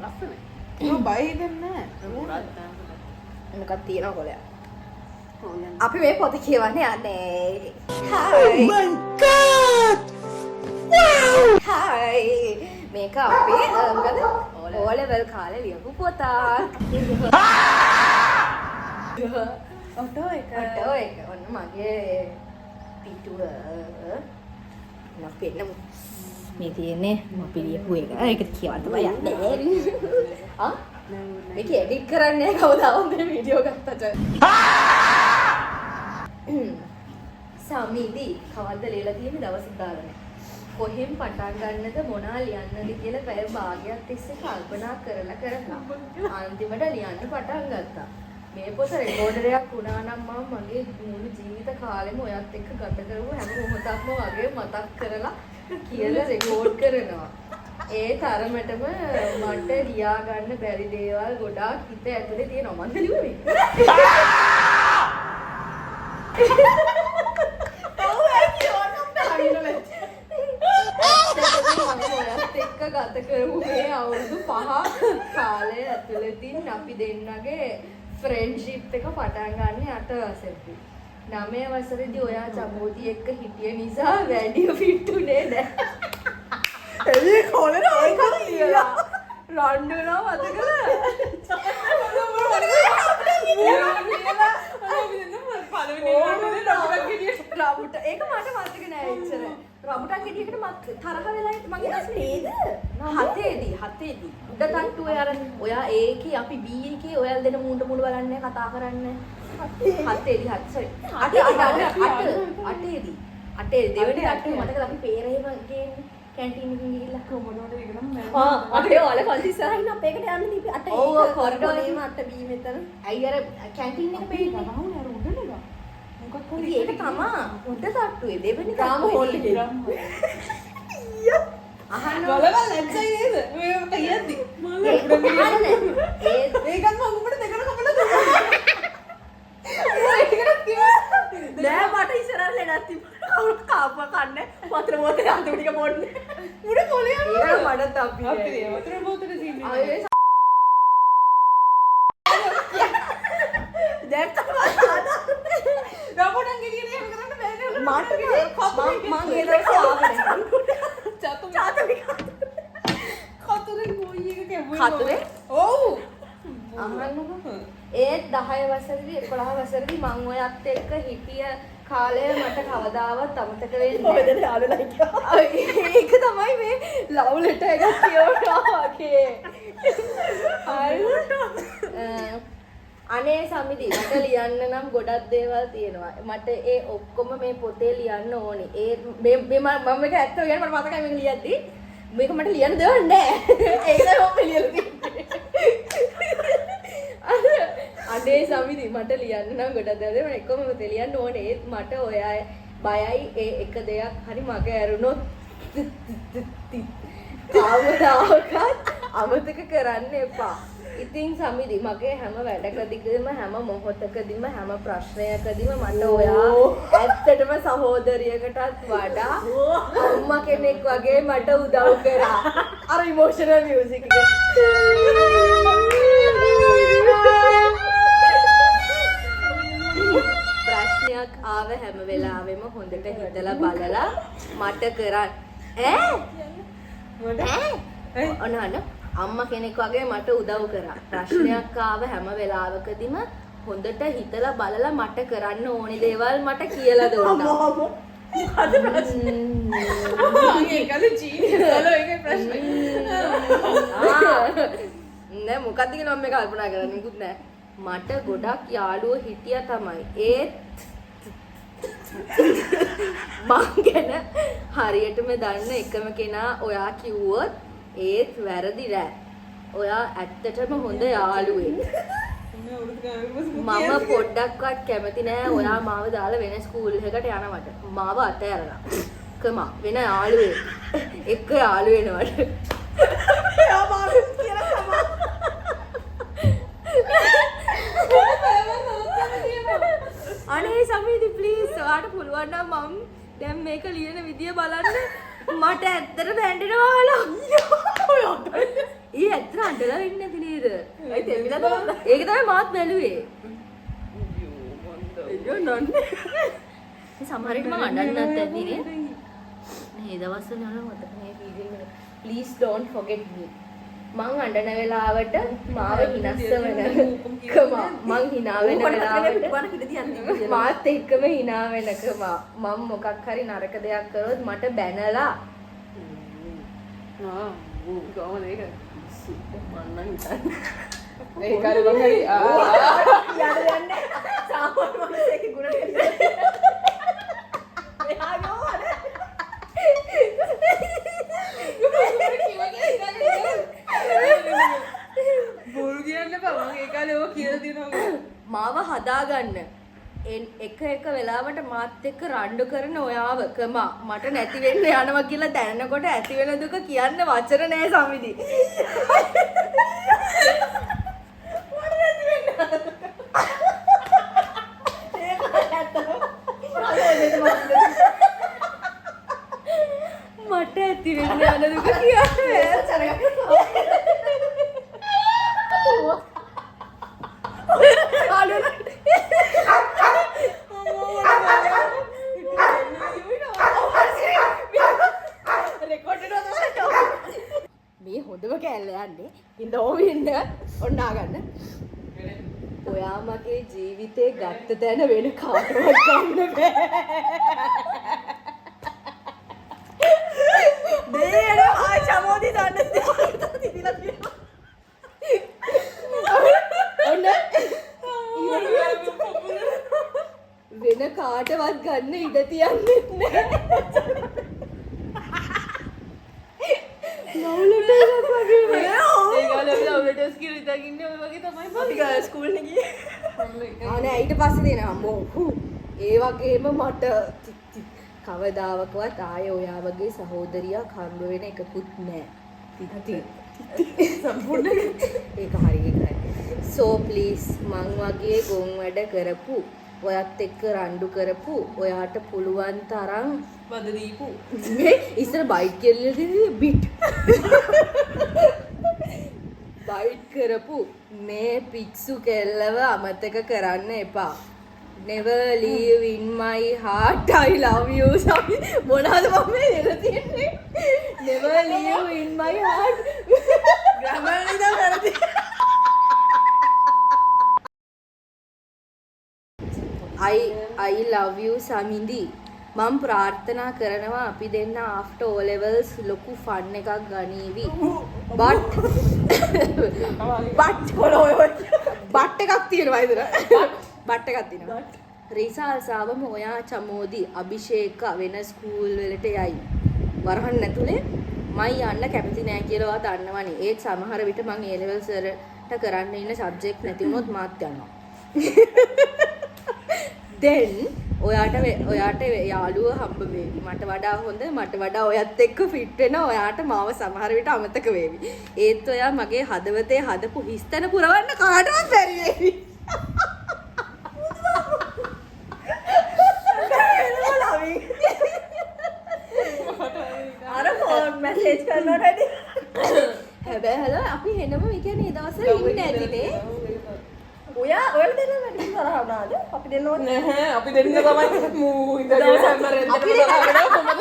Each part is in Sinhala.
ලස්සනයි. ඒක බය හිතන්නේ නැහැ. මොකක්ද තියෙනවා කොලයක්. අපි මේ පොත කියවන්නේ යන්නේ. Oh my god! Wow! Hi. මේක අපේ මොකද? O level කාලේ ලියපු පොතක්. ඔටෝ එක. ඔන්න මගේ පිටුව. නපෙන්නමු. මේ තියෙන්නේ මම ලියපු එක. ඒක කියවන්න තමයි යන්නේ. මේක එඩිට් කරන්නේ කවදාවත් මේ වීඩියෝ ගත්තට. සමිදි කවද්ද ලියලා තියෙන්නේ දවසක් දාගන්න. කොහෙන් පටන් ගන්නද මොනා ලියන්නද කියලා පැය භාගයක් තිස්සේ කල්පනා කරලා අන්තිමට ලියන්න පටන් ගත්තා. මේ පොත රෙකෝඩරයක් වුණා නම් මම මගේ මුළු ජීවිත කාලෙම ඔයත් එක්ක ගත කරපු හැම මොහොතක්ම වගේ මතක් කරලා කියලා රෙකෝඩ් කරනවා. ඒ තරමටම මට ලියා ගන්න බැරි දේවල් ගොඩාක් හිත ඇතුලේ තියෙනවා. මන්ද ලියුවේ. ඔයත් එක්ක ගත කරපු මේ අවුරුදු 5 කාලය ඇතුළතින් අපි දෙන්නගේ ෆ්‍රෙන්ඩ්ෂිප් එක පටන් ගන්න 8 වසරේදී. 9 වසරේදී ඔයා චමෝදි එක්ක හිටිය නිසා වැඩි පිටුනේ නැහැ. එළිය කොලන ආයිකත් කියලා. රණ්ඩුනා මතකද? රබුට ඒක මට මතක නෑ එච්චර. රබුටන් ගෙඩියකට මත් තරහ වෙලා මගේ දැස් නේද? 7ේදී. උඩ තට්ටුවේ අර ඔයා A එකේ අපි B එකේ ඔයාලා දෙන මූණට මූණ බලන්නේ කතා කරන්නේ. 7ේදී 8ේදී. 8ේදී දෙවෙනි තට්ටුවේ මතකද අපි පේරේම ගේන්නේ කැන්ටීන් එකකින් ගිහිල්ලා කොමඩෝට ඒක නම් අපේ ඔයාල පන්ති ඉස්සරහින් අපේකට යන්න දීපි 8 ඔව් කොරිඩෝරේම 8 B මෙතන. අයි අර කැන්ටීන් එක පේන්නේ. ගහුනේ අර උඩ නේද? මොකක් හරි ඒක තමයි උඩ තට්ටුවේ දෙවෙනි තාම හෝල් එකේ. අහන්න බලවල් ලැජ්ජයි නේද? මේක කියද්දි. මම උඩ ගිහින් ඒකත් මම උඹට දෙකට කපලා දුන්නා. ඒකත් කිව්වා. නෑ මට ඉස්සරහ ලෙඩක් තිබුණා. කවුරුත් කාප්ප කන්නේ වතුර බෝතලේ අන්ත ටික බොන්නේ. උඩ කොලේ යනවා. ඒක මඩත් අපි. අපි වතුර බෝතලේ සීන්නේ. දැන් තමයි සාදා. රබෝටන් ගෙඩියනේ එහෙම කරන්න බෑ නේද? මම ඒ දවසේ ආවේ. චාතුරි කතුරේ ගොයි එක කැවුවේ. කතුරේ? ඔව්. අහන්නකෝ. ඒ 10 වසරේදී 11 වසරේදී මම ඔයත් එක්ක හිටිය කාලය මට කවදාවත් අමතක වෙන්නේ නැහැ. ඔය දෙන යාළුවලා හිටියා. ඒක තමයි මේ ලව් ලෙටර් එකක් කියවනවා වගේ. අනේ සමිදි මට ලියන්න නම් ගොඩක් දේවල් තියෙනවා. මට ඒ ඔක්කොම මේ පොතේ ලියන්න ඕනේ. ඒ මේ මම මේක ඇත්ත කියන්නේ මට මතකයි මේක ලියද්දි. මේක මට ලියන්න දෙයක් නැහැ. ඒකයි මම ලියලා තියෙන්නේ. අනේ සමිදි මට ලියන්න නම් ගොඩක් දේවල් මම එක්කම පොතේ ලියන්න ඕනේ. ඒත් මට ඔයා බයයි ඒ එක දෙයක් හරි මග ඇරුණොත් කවදාකවත් අමතක කරන්න එපා. ඉතින් සමිදි මගේ හැම වැඩකදීම හැම මොහොතකදීම හැම ප්‍රශ්නයකදීම මට ඔයා ඇත්තටම සහෝදරියකටත් වඩා අම්මා කෙනෙක් වගේ මට උදව් කරා. අර ඉමෝෂනල් මියුසික් එක. ප්‍රශ්නයක් ආව හැම වෙලාවෙම හොඳට හිතලා බලලා මට කරන් ඔන්න අම්මා කෙනෙක් වගේ මට උදව් කරා. ප්‍රශ්නයක් ආව හැම වෙලාවකදීම හොඳට හිතලා බලලා මට කරන්න ඕනේ දේවල් මට කියලා දුන්නා. මොකද ප්‍රශ්නේ? ඒකද ජීනියස් වල ඒකේ ප්‍රශ්නේ. නෑ මොකක්ද කියලා මම කල්පනා කරන්නේ නිකුත් නෑ. මට ගොඩක් යාළුවෝ හිටියා තමයි. ඒත් මං ගැන හරියටම දන්න එකම කෙනා ඔයා කිව්වොත් ඒත් වැරදි නෑ. ඔයා ඇත්තටම හොඳ යාළුවෙක්. මම පොඩ්ඩක්වත් කැමති නෑ ඔයා මාව දාලා වෙන ස්කූල් එකකට යනවට. මාව අතෑරලා. කමා වෙන යාළුවෙක් එක්ක යාළු වෙනවට. එයා මාව කියලා තමයි. අනේ සමීදි ප්ලීස් ඔයාට පුළුවන් නම් මම දැන් මේක ලියන විදිය බලන්න. මට ඇත්තට දැනෙනවා වල. ඊ ඇත්තට අඬලා වෙන්නේ නැති නේද? ඒක තමයි මාත් බැලුවේ. අයියෝ නන්නේ. සමහර විට මම අඬන්නත් ඇති නේ. මේ දවස්වල යන මතක මේ වීඩියෝ එක. Please don't forget me. මං අඬන වෙලාවට මාව හිනස්සවන මං hina වෙන වෙලාවට මාත් එක්කම hina වෙනකම මම මොකක් හරි නරක දෙයක් කරොත් මට බැනලා ගාමන ඒක මන්නම් හිතන්නේ ඒ කාලේ මං හරි යන්නේ සාමාන්‍ය මිනිස්සෙක් ගුණ මෙහා ගෝවද බොරු කියන්න එපා මම ඒ කාලේ ඔය කියලා දිනවා මාව හදාගන්න එක වෙලාවට මාත් එක්ක රණ්ඩු කරන ඔයාවකම මට නැති වෙන්න යනවා කියලා දැනනකොට ඇති වෙන දුක කියන්න වචන නෑ සමිදි. මට ඇති වෙන්න යන දුක මේ හොඳම කෑල්ල යන්නේ ඉඳ ඕවින්න ඔන්නාගන්න ඔයා මගේ ජීවිතේ ගත්ත තැන වෙන කාටවත් ගන්න බෑ දේන ආ චමෝදි දන්න තිබිලා තියෙනවා ඔන්න වෙන කාටවත් ගන්න ඉඩ තියන්නේ නැහැ නවුලට එකක් වගේ නේ ඒ කාලේ අපි අවුලටස් කියලා ඉඳන් ඉන්නේ ඔය වගේ තමයි අපි ගා ස්කූල් එකේ ගියේ නෑ ඊට පස්සේ දෙනවා අම්මෝ ඒ වගේම මට කවදාවකවත් ආයේ ඔයා වගේ සහෝදරියක් හම්බ වෙන එකකුත් නෑ තිත්ති සම්පූර්ණ ඒක හරියටයි so please මං වගේ ගොන් වැඩ කරපු ඔයත් එක්ක රණ්ඩු කරපු ඔයාට පුළුවන් තරම් වද දීපු මේ ඉස්සර බයිට් කියලා දෙන්නේ බිට් බයිට් කරපු මේ පික්සු කෙල්ලව අමතක කරන්න එපා never leave in my heart I love you සමි මොනවද මම මේ එලා තියන්නේ never leave in my heart grammar නේද වැරදි I love you සමිඳි මම ප්‍රාර්ථනා කරනවා අපි දෙන්න after O levels ලොකු fun එකක් ගනීවි but එකක් තියෙනවා ඉතින් but එකක් තියෙනවා රිසාල් සාවම ඔයා චමෝදි අභිෂේක වෙන ස්කූල් වලට යයි වරහන් නැතුලේ මම යන්න කැමති නෑ කියලා ඔයා දන්නවනේ ඒත් සමහර විට මම A levels වලට කරන්න ඉන්න subject නැති වුණොත් මාත් යනවා then ඔයාට යාළුව හම්බ වේවි මට වඩා හොඳ මට වඩා ඔයත් එක්ක ෆිට වෙන ඔයාට මාව සමහර විට අමතක වේවි ඒත් ඔයා මගේ හදවතේ හදපු හිස්තැන පුරවන්න කාටවත් බැරි වේවි අර ෆෝන් මැසේජ් කරනවා රෙඩි හැබැයි හලෝ අපි හෙනම මේ කියන්නේ ඒ දවස්වල ඉන්නේ නැතිනේ ඔයාලා දෙන්න වැඩි තරහ වුණාද? අපි දෙන්නවත් නැහැ අපි දෙන්න තමයි මූ ඉඳලා හැමරෙන් දෙන්න බලාගෙන කොහමද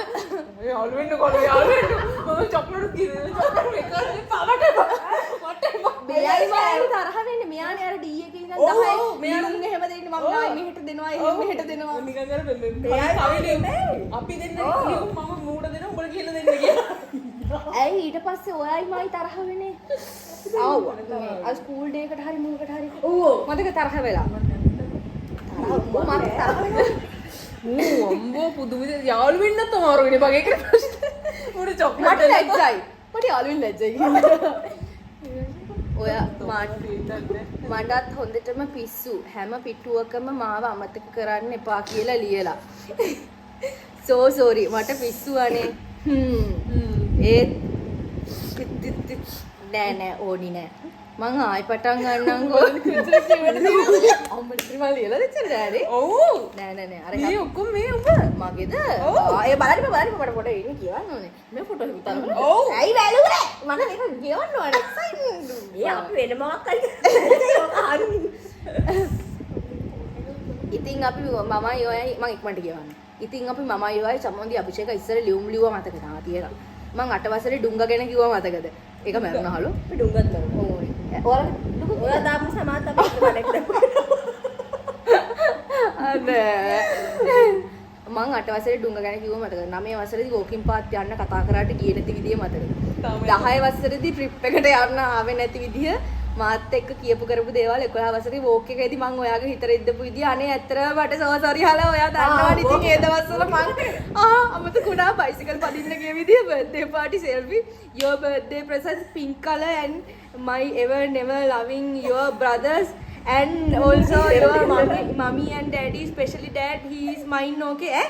යාළු වෙන්න කොහොමද යාළු වෙන්න මම චොක්ලට් කිව්වේ චොක්ලට් එක පාවට මෙයායි මායි තරහ වෙන්නේ මෙයානේ අර ඩී එකේ ඉඳන් 10 මෙයාරුන් එහෙම දෙන්නේ මම ආයි මෙහෙට දෙනවා එහෙම මෙහෙට දෙනවා නිකන් අර මෙයායි අපි දෙන්න මම මූඩ දෙනවා උඹලා කියලා දෙන්න කියලා ඇයි ඊට පස්සේ ඔයයි මායි තරහ වෙන්නේ ආව අර ස්කූල් ඩේ එකට හරි මොකකට හරි ඕ මතක තරහ වෙලා අම්බෝ පුදුම විදිහට යාළු වෙන්නත් අමාරු වෙන්නේ බගේ ඒකට ප්‍රශ්න උඩ චොක්ලට් මට ලැජ්ජයි මට යාළුවෙන් ලැජ්ජයි ඔයා මටත් හොඳටම පිස්සු හැම පිටුවකම මාව අමතක කරන්න එපා කියලා ලියලා so sorry මට පිස්සු අනේ ඒත් නෑ ඕනි නෑ මං ආයි පටන් ගන්නම්කෝ. අම්මට ත්‍රිමල් ලියලා දෙච්චද ඩෑඩි? ඔව්. නෑ අර මේ ඔක්කොම මේ උඹ. මගේද? ඔව්. ඒ බලන්න මට ෆොටෝ එන්නේ කියවන්න ඕනේ. මේ ෆොටෝ එක විතරද? ඔව්. ඇයි වැළුවේ? මට මේක කියවන්න ඕනේ. එක්සයිට්මන්ට්. ඒ අපි වෙන මොකක් හරි ඉතින් අපි මමයි ඔයයි මම ඉක්මනට කියවන්න. ඉතින් අපි මමයි ඔයයි සම්බන්ධي අභිෂේක ඉස්සර ලියුම් ලිව්වා මතක තා තියලා. මං 8 වසරේ ඩුංගා ගැන කිව්වා මතකද? ඒක මරුණහලු. අපි ඩුංගත් කරමු. ඕනේ. ඔයාලා ඔයා දාපු සමාත් අපි එක වැඩක් දැක්කා. අනේ මං 8 වසරේ ඩුංගා ගැන කිව්වා මතකද? 9 වසරේදී වෝකින් පාත් යන්න කතා කරාට ගියේ නැති විදිය මතකද? 10 වසරේදී ට්‍රිප් එකට යන්න ආවේ නැති විදිය මාත් එක්ක කියපු කරපු දේවල් 11 වසරේ වෝක් එකේදී මං ඔයාගේ හිතර ඉද්දපු විදිය අනේ ඇත්තටම මට සෝසරි හලා ඔයා දන්නවනේ ඉතින් ඒ දවස්වල මං අමතකුණා බයිසිකල් පදින්න ගිය විදිය birthday party selfie your birthday present pink color and my ever never loving your brothers and also your mommy and daddy especially dad he is mine okay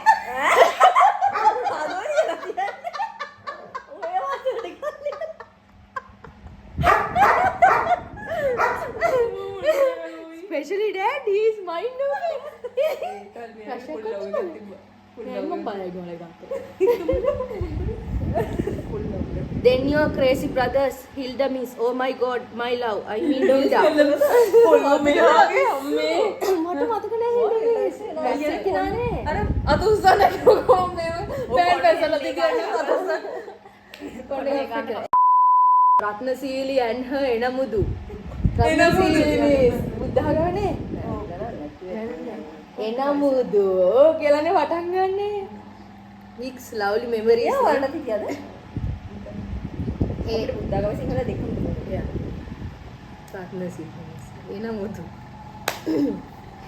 especially dad he is mine okay then your crazy brothers Hilda miss oh my god my love I mean Hilda පොළොව මෙහාගේ අම්මේ. මට මතක නෑ Hilda miss නේ අර අත උස්සන්න කොහොම මේ බෑන් පැසලා දිගන්නේ අත උස්සන්න. රත්නසීලි and her එනමුදු එනමුදු. බුද්ධඝරනේ එනමුදු කියලානේ පටන් ගන්නෙ mix lovely memories එයා වරණ තියද? ඒ බුද්ධාගම සිංහල දෙකම තියද? රත්නසීලි එනමුදු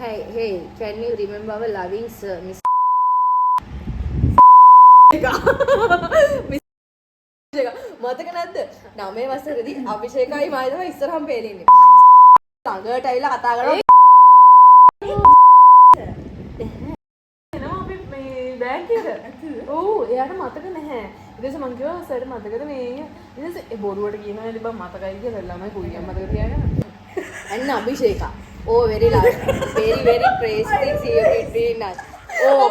hey can you remember our loving sir miss මතක නැද්ද 9 වසරේදී අභිෂේකයි මයි තමයි ඉස්සරහම පේලින්නේ ළඟට ඇවිල්ලා කතා කරනවා එනවා අපි මේ බෑග් එක. ඔව් එයාට මතක නැහැ. ඊට පස්සේ මං කිව්වා සර් මතකද මේ ඊට පස්සේ ඒ බොරුවට කියනවා නේද බං මතකයි කියලා ළමයි කුලියක් මතක තියාගෙන. and Abhisheka oh very praise things here between us oh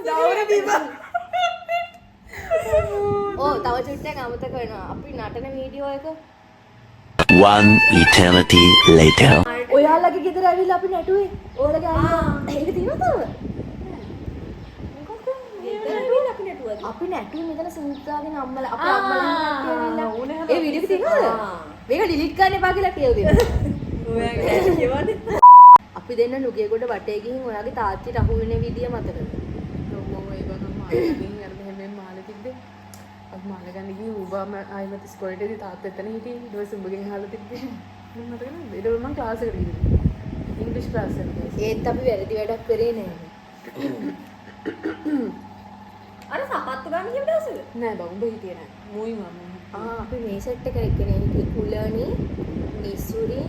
දවර දීපන්. oh තව චුට්ටක් අමතක වෙනවා අපි නටන වීඩියෝ එක One eternity later. ඔයාලගේ ගෙදර ඇවිල්ලා අපි නැටුවේ ඔයාලගේ අයියා ඒක තියෙනවද අපි නැටුවේ මෙතන සිංහාගේ අම්මලා අපේ අම්මලා ඇවිල්ලා ඒ වීඩියෝ එක තියෙනවද මේක ඩිලීට් කරන්න එපා කියලා කියලා දෙන්න ඔයාගේ කියවන්නේ. අපි දෙන්න නුගේගොඩ වටේ ගිහින් ඔයාගේ තාත්තිට අහු වෙන විදිය මතකද ඔව් ඒක නම් මාළකින් අර මෙහෙම මාළෙ තිබ්බේ. අපි මාළෙ ගන්න ගිහින් ඌබාම ආයෙත් ඉස්කෝලේටදී තාත්තා එතන හිටියේ. ඊට පස්සේ උඹගෙන් අහලා තිබ්බේ. මම මතක නැහැ. ඊට පස්සේ මම ක්ලාස් එකට ගිහින් ඉංග්‍රීසි ක්ලාස් එකට. ඒත් අපි වැරදි වැඩක් කරේ නෑ අර සපත්තු ගන්න කියව දවසද? නෑ බං උඹ හිටියේ නෑ. මූයි මම. අපි මේ සෙට් එක එක්කනේ හිටියේ කුලණි නිසුරි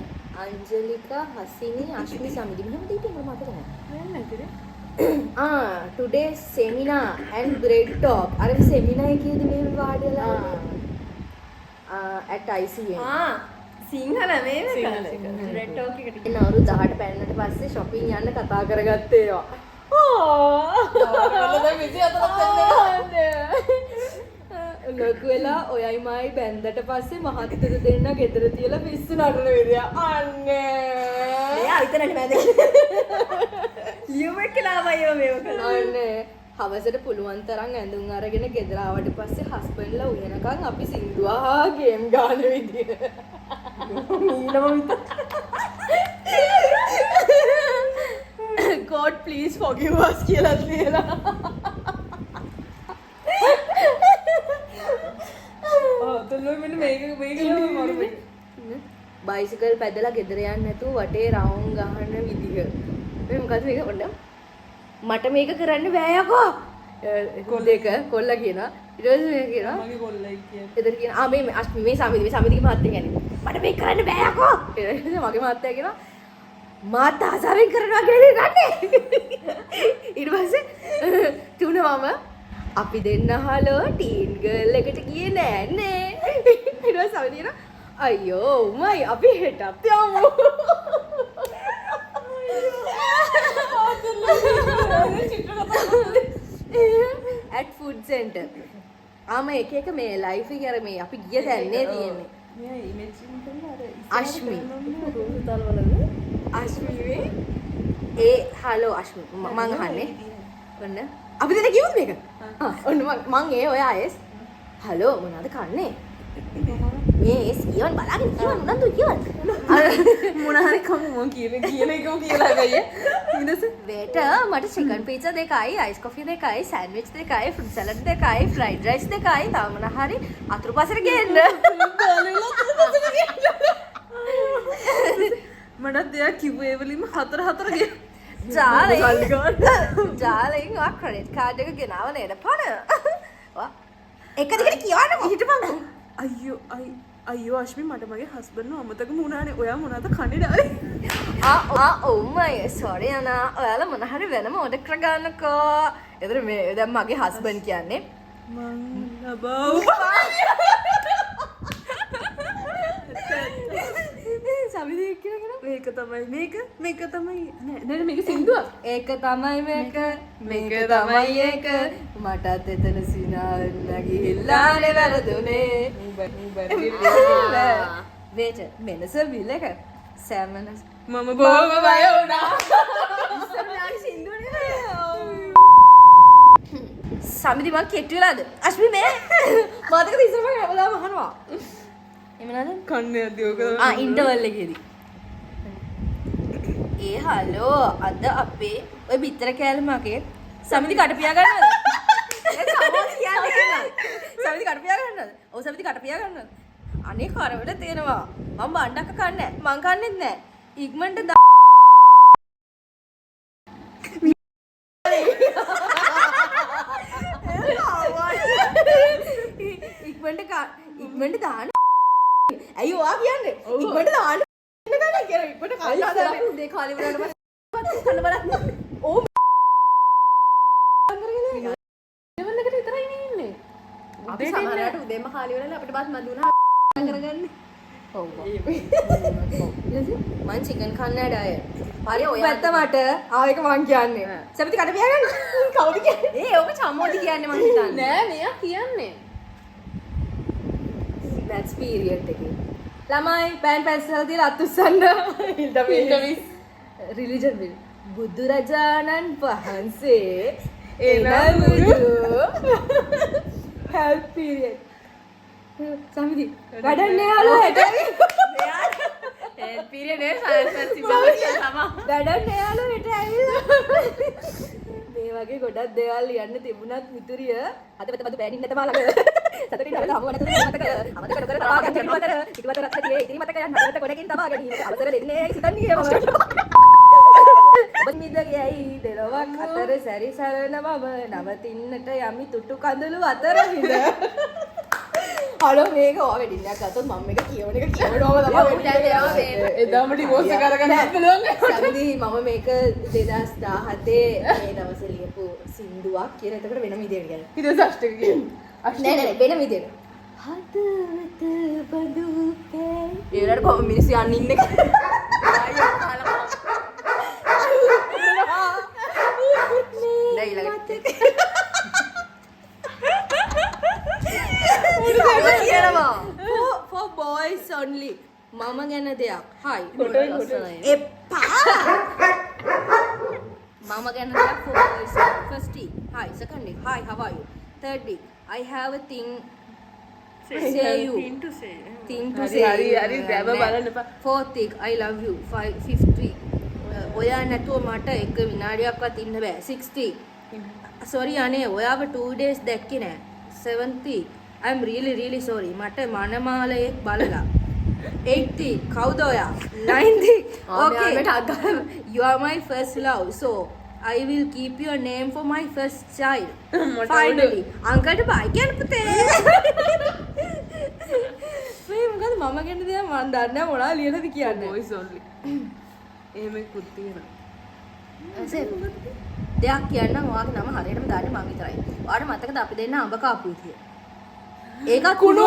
අංජලිකා හසිනි අශ්මි සමිදි මෙහෙම හිටියේ මම මතක නැහැ නෑ නේද? today seminar and great talk අර seminar එකේදී මෙහෙම වාඩිලා at ICN සිංහල මේ සිංහල එක. රෙඩ් ටෝක් එකට එන අවුරුදු 18 පැනනට පස්සේ shopping යන්න කතා කරගත්තේ ඒවා ලොකු වෙලා ඔයයි මයි බැන්දට පස්සේ මහත්තයෝ දෙන්න ගෙදර තියලා පිස්සු නටන විදිය අන්නේ එයා විතරනේ මැද ලියුමක් කලාවයි මේව කළා අනේ හවසට පුළුවන් තරම් ඇඳුම් අරගෙන ගෙදර ආවට පස්සේ හස්බන්ඩ්ලා උයනකම් අපි සින්දුවා ගේම් ගන්න විදිය God please forgive us කියලා කියලා තුන්වෙනි මෙන්න මේක මරු බයිසිකල් පැදලා ගෙදර යන්න නැතුව වටේ රවුම් ගහන විදිහ මේ මොකද මේක පොඩ්ඩක් මට මේක කරන්න බෑ යකෝ දෙක කොල්ලා කියනවා ඊට පස්සේ මේ කියනවා මගේ කොල්ලයි කියන්නේ. එතන කියන මේ සමිතිගේ මහත්තයා කියන්නේ මට මේක කරන්න බෑ යකෝ ඊට පස්සේ මගේ මහත්තයා කියනවා මාත් ආසාවෙන් කරනවා කියලා ගන්නේ ඊට පස්සේ තුන මම අපි දෙන්න හලෝ ටීන් ගර්ල් එකට ගියේ නෑනේ. ඊට පස්සේ සමි කියනවා අයියෝ උමයි අපි හෙටත් යමු. at food center. ආම එක එක මේ ලයිෆ් එක අර මේ අපි ගිය තැන්නේ තියෙන්නේ. මෙයා ඉමේජින් කරලා අර අශ්මි. රෝහිතල්වලද අශ්මි ඒ හලෝ අශ්මි මං අහන්නේ. ඔන්න අපි දෙන්න කිව්වද මේක? ඔන්න මං ඒ ඔය ආයෙස් හලෝ මොනවද කන්නේ? මේ සියවන් බලාගෙන කියවන්න උනන්දු කියවන්න. මොන හරි කමු මම කියන එකම කියලා ගියේ. ඊදස වේට මට චිකන් පීට්සා දෙකයි, අයිස් කොෆි දෙකයි, සෑන්ඩ්විච් දෙකයි, ෆෘට් සලාඩ් දෙකයි, ෆ්‍රයිඩ් රයිස් දෙකයි, තව මොන හරි අතුරුපසට ගේන්න. මටත් දෙයක් කිව්වේ ඒ වලින්ම හතර ගේ. ජාලෙන් ආ ක්‍රෙඩිට් කාඩ් එක ගෙනාව නේද පණ. එක දිගට කියවන්නකෝ. හිටපන්. අයියෝ අශ්මි මට මගේ හස්බන්ඩ් අමතකම වුණානේ. ඔයා මොනවද කන්නේ ඩාලි? ඔව්මයි සෝරි අනා. ඔයාලා මොන හරි වෙනම ඕඩර් කරගන්නකෝ. එතන මේ දැන් මගේ හස්බන්ඩ් කියන්නේ මං ලබව. සමිදී කියලා මේක තමයි මේක තමයි නෑ මේක සින්දුවක්. ඒක තමයි මේක තමයි ඒක මටත් එතන සිනාවෙන්න ගිහිල්ලානේ වැරදුනේ. වේට මෙනස විලක සෑමන මම බොහොම බය වුණා. සමිති මං කෙට්ටු වෙලාද? අශ්මි මේ මතකද ඉස්සරම හැමදාම අහනවා. එමනද? කන්නේ අදියෝක. ඉන්ටර්වල් එකේදී. ඒ හලෝ අද අපේ ඔය බිත්තර කෑල්ල මගේ සමිති කට පියා ගන්නවද? සමිති කට පියා ගන්නවද? ඔව් සමිති කට පියා ගන්නවද? අනේ කරවල තේනවා. මම බණ්ඩක්ක කන්නේ නැහැ. මං කන්නේත් නැහැ. ඉක්මනට ඉක්මනට දාන්න. ඇයි ඔයා කියන්නේ? ඉක්මනට දාන්න. ඉක්මනට කල්ලා දාන්න. උදේ කාලේ වලට පස්සේ කන්න බලන්න. ඕ ලෙවල් එකට විතරයි ඉන්නේ. අපි සමහරවිට උදේම කාලේ වෙලාවල අපිට බත් මදි වුණා කරගන්න. ඔව්. මං චිකන් කන්නේ නැහැ. හරි ඔය පැත්ත මට ආයෙක මං කියන්නේ. සමිති කට පියාගන්න. කවුද කියන්නේ? ඒ ඔක චමෝදි කියන්නේ මං හිතන්නේ. නෑ මෙයා කියන්නේ. මැත්ස් පීරියඩ් එකේ. ළමයි පෑන් පැන්සල් තියලා අත් උස්සන්න. ඉන්ටර්විස්. Religion bill. බුදුරජාණන් වහන්සේ එනමුදු. Help period. සමිති වැඩන්නේ යාළුවා හෙට. ඒ පීරියඩ් එක සයන්ස් සිබ්බත් තමයි. වැඩන්නේ යාළුවා හෙට ඇවිල්ලා. මේ වගේ ගොඩක් දේවල් ලියන්න තිබුණත් මිතුරිය අදපත බදු පෑනින් නැත මාළඟ. සතරින් හදලා හමුව නැතුව මතක. අමතක නොකර තබා ගන්න පිටවතර. පිටවතර රත්නයේ ඉතිරි මතකයන් හදවත කොටකින් තබා ගැනීම. අවසර දෙන්නේ සිතන්නේ මම. ඔබ මිදගයයි දෙලොවක් අතර සැරිසරන මම නවතින්නට යමි තුටු කඳුළු අතර හිඳ. හලෝ මේක ඔය වෙඩින්නක් ගත්තොත් මම මේක කියවන එක කියවනවම තමයි. එදාම ඩිවෝස් එක අරගෙන පුළුවන්. සමිති මම මේක 2017 මේ දවසේ ලියපු සින්දුවක් කියලා. එතකොට වෙනම විදියට කියන්නේ. ඊට සෂ්ටක කියන්නේ. නෑ වෙන විදියට. හදවත බඳු කේ. ඒ වෙලාවට කොහොම මිනිස්සු යන්න ඉන්නේ. නෑ ඊළඟට. For boys only. මම ගැන දෙයක්. Hi. එපා. මම ගැන දෙයක් for boys. First week. Hi. Second week. Hi. How are you? Third week. I have a thing to say you. Thing to say. හරි දැව බලන්න එපා. Fourth week. I love you. Fifth week. ඔයා නැතුව මට එක විනාඩියක්වත් ඉන්න බෑ. Sixth week. Sorry අනේ ඔයාව 2 days දැක්කේ නෑ. Seventh week. I'm really sorry. මට මනමාලයෙක් බලලා. 8th week. කවුද ඔයා? 9th week. Okay. You are my first love. So I will keep your name for my first child. Finally. අංකල්ට බයි කියන්න පුතේ. මේ මොකද මම ගැන දෙයක් මම දන්නේ නැහැ මොනවා ලියලාද කියන්නේ. voice only. එහෙම කුත් තියෙනවා. දෙයක් කියන්නම් ඔයාගේ නම හරියටම දාන්න මම විතරයි. ඔයාට මතකද අපි දෙන්න අඹ කාපු විදිය? ඒකත් කුණු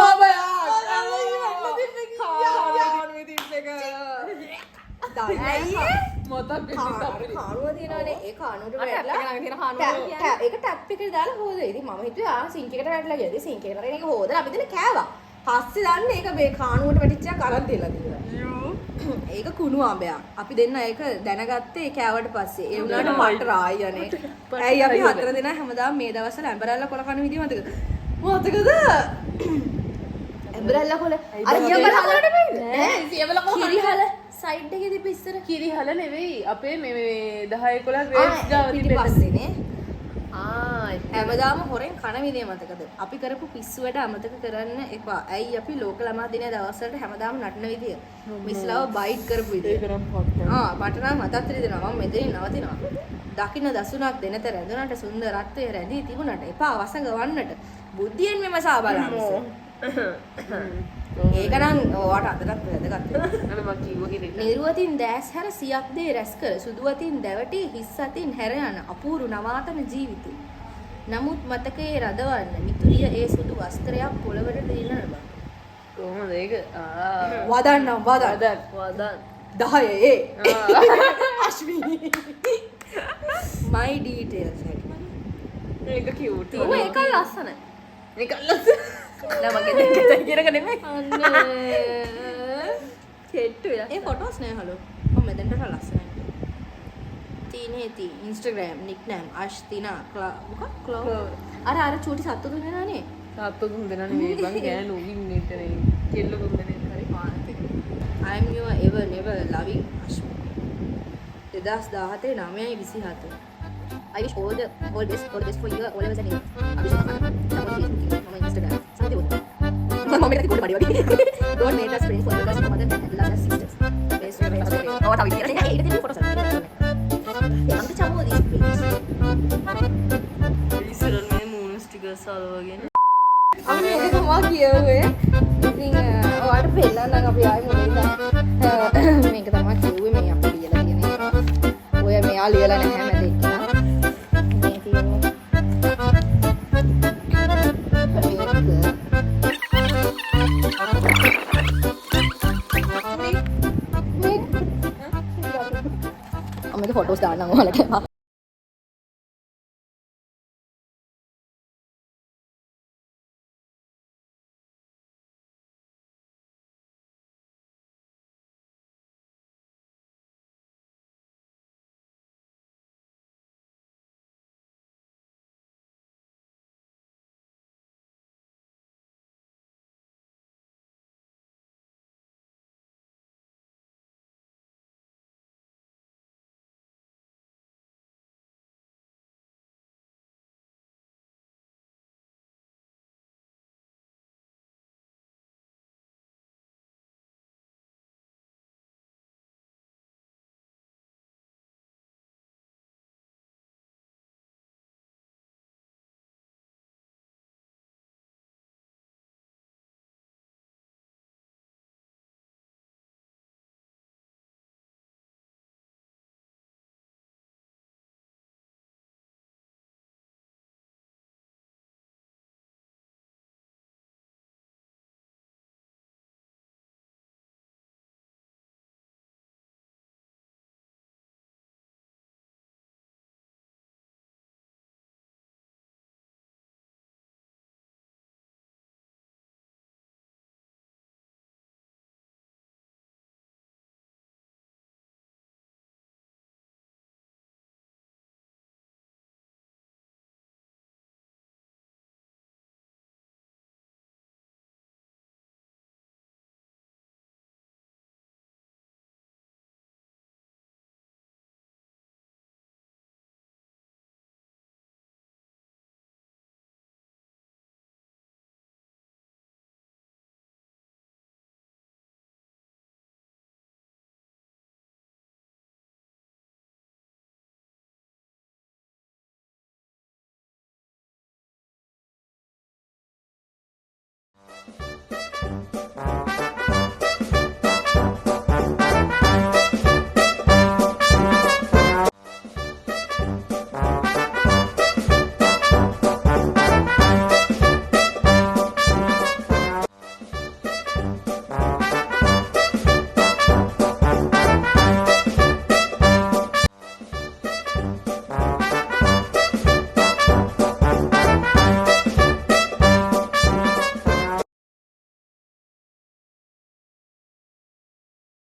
කානුව තියෙනවානේ. ඒ කානුවට වැටලා ඒක ටැප් එකේ දාලා හොදලා. ඉතින් මම හිතුවේ ආ සිංක් එකට වැටලා ගියද සිංක් එකට රේන එක හොදලා අපි දෙන්න කෑවා. පස්සේ දන්නේ ඒක මේ කානුවට වැටිච්චා කරන් තියලා තිබුණා. ඒක කුණු ආඹයක්. අපි දෙන්න ඒක දැනගත්තේ කෑවට පස්සේ. ඒ වුණාට මට රායනේ. ඇයි අපි හතර දෙනා හැමදාම මේ දවස්වල ඇඹරල්ලා කොල කන විදිය මතකද? මතකද? ඇඹරල්ලා කොල අර යබල හලට නෑ. යබල කොල කිරිහල සයිඩ් එකේ තිබ්බ ඉස්සර කිරිහල නෙවෙයි අපේ මේ 10 11 ග්‍රේඩ්ස් ගාව පස්සේනේ. හැමදාම හොරෙන් කන විදිය මතකද? අපි කරපු පිස්සු වැඩ අමතක කරන්න එපා. ඇයි අපි ලෝක ළමා දිනේ දවස්වලට හැමදාම නටන විදිය. මිස්ලාව බයිට් කරපු විදිය. මට නම් මතක් දෙනවා මම මෙතනින් නවතිනවා. දකින්න දසුණක් දෙනත රැඳුනට සුන්දරත්වයේ රැඳී තිබුණට එපා වසඟ වන්නට. බුද්ධියෙන් මෙම සා බලන්න. ඒක නම් ඔයාට අදටත් වැදගත් වෙනවා. නිර්වතින් දැස් හැර සියක් දේ රැස් කර සුදුවතින් දැවටි හිස් අතින් හැර යන අපූරු නවාතන ජීවිතය. නමුත් මතකයේ රඳවන්න මිතුරිය ඒ සුදු වස්ත්‍රයක් පොළවට දිනන බව. කොහොමද ඒක? වදන්නම් වදන් 10 අශ්විනී my details ඒක කියුට්. ඒක ලස්සනයි. ඒක ලස්සන. ළමගේ දෙකට කියනක නෙමෙයි. කෙට්ටු වෙලා. ඒ ෆොටෝස් නේ හලෝ. මම මෙතනට ලස්සනයි. තීනේති Instagram nickname ashtina මොකක් ක්ලව්. අර චූටි සත්තු දුන්නානේ. සත්තු දුන් දෙනා නෙවෙයි බං ගෑනු ඉන්නේතරේ. කෙල්ල දුන් දෙනේ හරි පානත් එක. I am your ever never loving Ashmi. 2017 9/27. I wish all the best for you all levels and years. Abhishek Mama. Mama Instagram. Santi Uda. Mama मेरे को कोड मारी वाली. Don't make us friends for us mother and love us sisters. Best friends for you. Oh tahu ini. Ini ini foto saya. Yang tu campur di please. ඉස්සරල් මේ මූණස් ටික සලවගෙන. අපි ඒක තමයි කියුවේ. ඉතින් ඔයාලට පෙන්නන්න නම් අපි ආයෙ මොකද මේක තමයි කිව්වේ මේ අපි ලියලා තියෙන එක. ඔය මෙයා ලියලා නැහැ මැද එක්කන. මේ තියෙන්නේ. මේක ෆොටෝස් දාන්නම් ඔයාලට.